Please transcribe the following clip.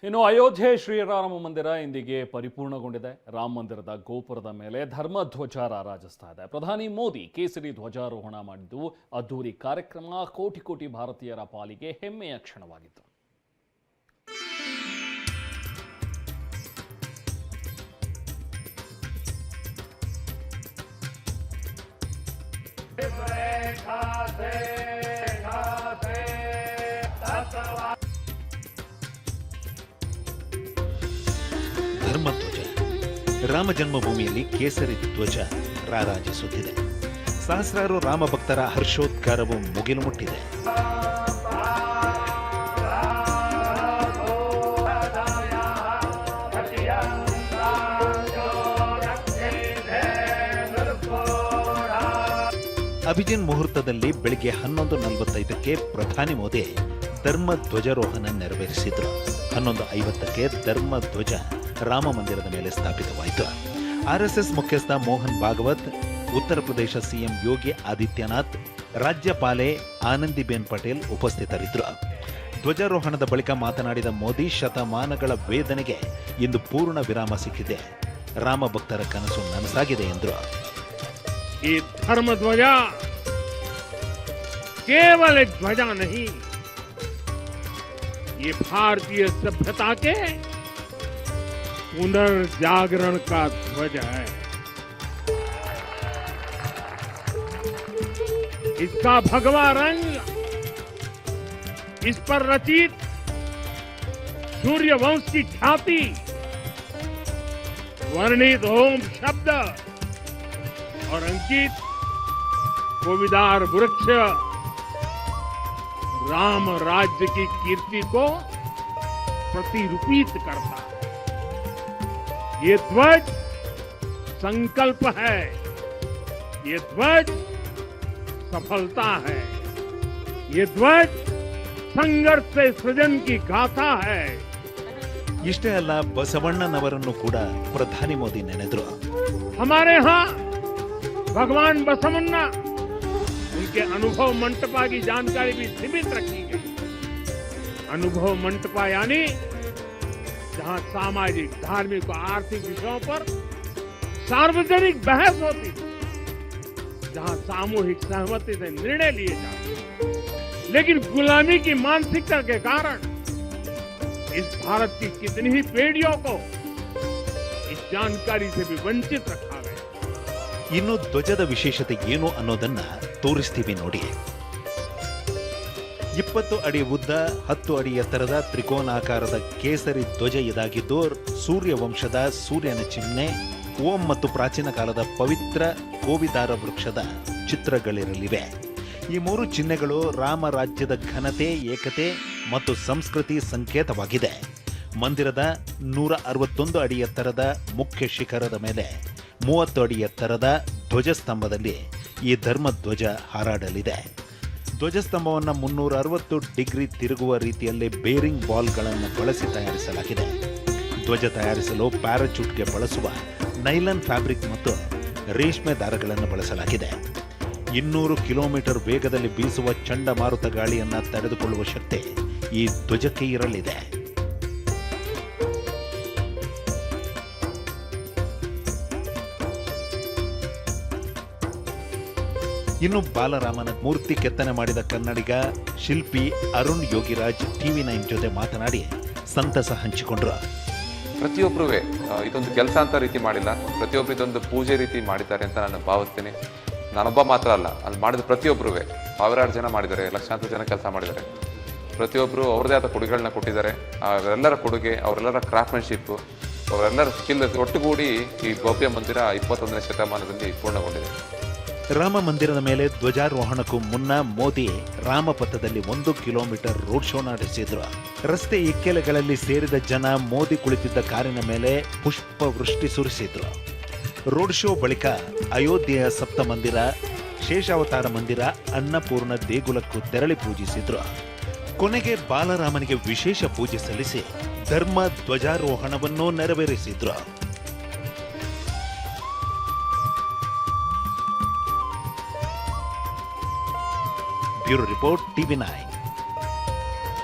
ಇನ್ನು ಅಯೋಧ್ಯೆ ಶ್ರೀರಾಮ ಮಂದಿರ ಇಂದಿಗೆ ಪರಿಪೂರ್ಣಗೊಂಡಿದೆ. ರಾಮ ಮಂದಿರದ ಗೋಪುರದ ಮೇಲೆ ಧರ್ಮಧ್ವಜ ರಾರಾಜಿಸ್ತಾ ಇದೆ. ಪ್ರಧಾನಿ ಮೋದಿ ಕೇಸರಿ ಧ್ವಜಾರೋಹಣ ಮಾಡಿದ್ದು ಅದ್ದೂರಿ ಕಾರ್ಯಕ್ರಮ ಕೋಟಿ ಕೋಟಿ ಭಾರತೀಯರ ಪಾಲಿಗೆ ಹೆಮ್ಮೆಯ ಕ್ಷಣವಾಗಿತ್ತು. ಧರ್ಮಧ್ವಜ ರಾಮ ಜನ್ಮಭೂಮಿಯಲ್ಲಿ ಕೇಸರಿ ಧ್ವಜ ರಾರಾಜಿಸುತ್ತಿದೆ. ಸಹಸ್ರಾರು ರಾಮ ಭಕ್ತರ ಹರ್ಷೋದ್ಗಾರವು ಮುಗಿಲು ಮುಟ್ಟಿದೆ. ಅಭಿಜಿನ್ ಮುಹೂರ್ತದಲ್ಲಿ ಬೆಳಿಗ್ಗೆ 11:45ಕ್ಕೆ ಪ್ರಧಾನಿ ಮೋದಿ ಧರ್ಮ ಧ್ವಜಾರೋಹಣ ನೆರವೇರಿಸಿದ್ರು. 11:50ಕ್ಕೆ ಧರ್ಮ ಧ್ವಜ ರಾಮ ಮಂದಿರದ ಮೇಲೆ ಸ್ಥಾಪಿತವಾಯಿತು. ಆರ್ಎಸ್ಎಸ್ ಮುಖ್ಯಸ್ಥ ಮೋಹನ್ ಭಾಗವತ್, ಉತ್ತರ ಪ್ರದೇಶ ಸಿಎಂ ಯೋಗಿ ಆದಿತ್ಯನಾಥ್, ರಾಜ್ಯಪಾಲೆ ಆನಂದಿಬೆನ್ ಪಟೇಲ್ ಉಪಸ್ಥಿತರಿದ್ದರು. ಧ್ವಜಾರೋಹಣದ ಬಳಿಕ ಮಾತನಾಡಿದ ಮೋದಿ, ಶತಮಾನಗಳ ವೇದನೆಗೆ ಇಂದು ಪೂರ್ಣ ವಿರಾಮ ಸಿಕ್ಕಿದೆ. ರಾಮ ಭಕ್ತರ ಕನಸು ನನಸಾಗಿದೆ ಎಂದರು. ये धर्म ध्वजा केवल एक ध्वजा नहीं, ये भारतीय सभ्यता के पुनर्जागरण का ध्वज है. इसका भगवा रंग, इस पर रचित सूर्यवंश की ख्याति, वर्णित ओम शब्द और अंकित कोविदार वृक्ष राम राज्य की कीर्ति को प्रतिरूपित करता है. ये ध्वज संकल्प है, ये ध्वज सफलता है, ये ध्वज संघर्ष से सृजन की गाथा है. ಇಷ್ಟೇ ಅಲ್ಲ, ಬಸವಣ್ಣನವರನ್ನು ಕೂಡ ಪ್ರಧಾನಿ ಮೋದಿ ನೆನೆದರು. हमारे यहाँ भगवान बसवन्ना, उनके अनुभव मंटपा की जानकारी भी सीमित रखी गई. अनुभव मंटपा यानी जहां सामाजिक, धार्मिक और आर्थिक विषयों पर सार्वजनिक बहस होती थी, जहां सामूहिक सहमति से निर्णय लिए जाते. लेकिन गुलामी की मानसिकता के कारण इस भारत की कितनी ही पीढ़ियों को इस जानकारी से भी वंचित रखा गया. ಇನ್ನು ಧ್ವಜದ ವಿಶೇಷತೆ ಏನು ಅನ್ನೋದನ್ನ ತೋರಿಸ್ತೀವಿ ನೋಡಿ. 20 ಅಡಿ ಉದ್ದ, 10 ಅಡಿ ಎತ್ತರದ ತ್ರಿಕೋನಾಕಾರದ ಕೇಸರಿ ಧ್ವಜ ಇದಾಗಿದ್ದು, ಸೂರ್ಯವಂಶದ ಸೂರ್ಯನ ಚಿಹ್ನೆ, ಓಂ ಮತ್ತು ಪ್ರಾಚೀನ ಕಾಲದ ಪವಿತ್ರ ಕೋವಿದಾರ ವೃಕ್ಷದ ಚಿತ್ರಗಳಿರಲಿವೆ. ಈ 3 ಚಿಹ್ನೆಗಳು ರಾಮ ರಾಜ್ಯದ ಘನತೆ, ಏಕತೆ ಮತ್ತು ಸಂಸ್ಕೃತಿ ಸಂಕೇತವಾಗಿದೆ. ಮಂದಿರದ 161 ಅಡಿ ಎತ್ತರದ ಮುಖ್ಯ ಶಿಖರದ ಮೇಲೆ 30 ಅಡಿ ಎತ್ತರದ ಧ್ವಜಸ್ತಂಭದಲ್ಲಿ ಈ ಧರ್ಮಧ್ವಜ ಹಾರಾಡಲಿದೆ. ಧ್ವಜಸ್ತಂಭವನ್ನು 360 ಡಿಗ್ರಿ ತಿರುಗುವ ರೀತಿಯಲ್ಲಿ ಬೇರಿಂಗ್ ಬಾಲ್ಗಳನ್ನು ಬಳಸಿ ತಯಾರಿಸಲಾಗಿದೆ. ಧ್ವಜ ತಯಾರಿಸಲು ಪ್ಯಾರಾಚೂಟ್ಗೆ ಬಳಸುವ ನೈಲಾನ್ ಫ್ಯಾಬ್ರಿಕ್ ಮತ್ತು ರೇಷ್ಮೆ ದಾರಗಳನ್ನು ಬಳಸಲಾಗಿದೆ. 200 ಕಿಲೋಮೀಟರ್ ವೇಗದಲ್ಲಿ ಬೀಸುವ ಚಂಡಮಾರುತ ಗಾಳಿಯನ್ನು ತಡೆದುಕೊಳ್ಳುವ ಶಕ್ತಿ ಈ ಧ್ವಜಕ್ಕೆ ಇರಲಿದೆ. ಇನ್ನು ಬಾಲರಾಮನ ಮೂರ್ತಿ ಕೆತ್ತನೆ ಮಾಡಿದ ಕನ್ನಡಿಗ ಶಿಲ್ಪಿ ಅರುಣ್ ಯೋಗಿರಾಜ್ TV9 ಜೊತೆ ಮಾತನಾಡಿ ಸಂತಸ ಹಂಚಿಕೊಂಡ್ರು. ಪ್ರತಿಯೊಬ್ಬರೂ ಇದೊಂದು ಕೆಲಸ ಅಂತ ರೀತಿ ಮಾಡಿಲ್ಲ, ಪ್ರತಿಯೊಬ್ಬರು ಇದೊಂದು ಪೂಜೆ ರೀತಿ ಮಾಡಿದ್ದಾರೆ ಅಂತ ನಾನು ಭಾವಿಸ್ತೀನಿ. ನಾನೊಬ್ಬ ಮಾತ್ರ ಅಲ್ಲ, ಅಲ್ಲಿ ಮಾಡಿದ ಪ್ರತಿಯೊಬ್ಬರೂ ಸಾವಿರಾರು ಜನ ಮಾಡಿದ್ದಾರೆ, ಲಕ್ಷಾಂತರ ಜನ ಕೆಲಸ ಮಾಡಿದ್ದಾರೆ. ಪ್ರತಿಯೊಬ್ಬರು ಅವ್ರದೇ ಆದ ಕೊಡುಗೆಗಳನ್ನ ಕೊಟ್ಟಿದ್ದಾರೆ. ಅವರೆಲ್ಲರ ಕೊಡುಗೆ, ಅವರೆಲ್ಲರ ಕ್ರಾಫ್ಟ್ಮನ್ಶಿಪ್, ಅವರೆಲ್ಲರ ಸ್ಕಿಲ್ ಒಟ್ಟುಗೂಡಿ ಈ ಭವ್ಯ ಮಂದಿರ 21ನೇ ಶತಮಾನದಲ್ಲಿ ಪೂರ್ಣಗೊಂಡಿದೆ. ರಾಮ ಮಂದಿರದ ಮೇಲೆ ಧ್ವಜಾರೋಹಣಕ್ಕೂ ಮುನ್ನ ಮೋದಿ ರಾಮಪಥದಲ್ಲಿ 1 ಕಿಲೋಮೀಟರ್ ರೋಡ್ ಶೋ ನಡೆಸಿದ್ರು. ರಸ್ತೆ ಇಕ್ಕೆಲೆಗಳಲ್ಲಿ ಸೇರಿದ ಜನ ಮೋದಿ ಕುಳಿತಿದ್ದ ಕಾರಿನ ಮೇಲೆ ಪುಷ್ಪ ವೃಷ್ಟಿ ಸುರಿಸಿದ್ರು. ರೋಡ್ ಶೋ ಬಳಿಕ ಅಯೋಧ್ಯೆಯ ಸಪ್ತ ಮಂದಿರ, ಶೇಷಾವತಾರ ಮಂದಿರ, ಅನ್ನಪೂರ್ಣ ದೇಗುಲಕ್ಕೂ ತೆರಳಿ ಪೂಜಿಸಿದ್ರು. ಕೊನೆಗೆ ಬಾಲರಾಮನಿಗೆ ವಿಶೇಷ ಪೂಜೆ ಸಲ್ಲಿಸಿ ಧರ್ಮ ಧ್ವಜಾರೋಹಣವನ್ನು ನೆರವೇರಿಸಿದ್ರು. Bureau report TV9.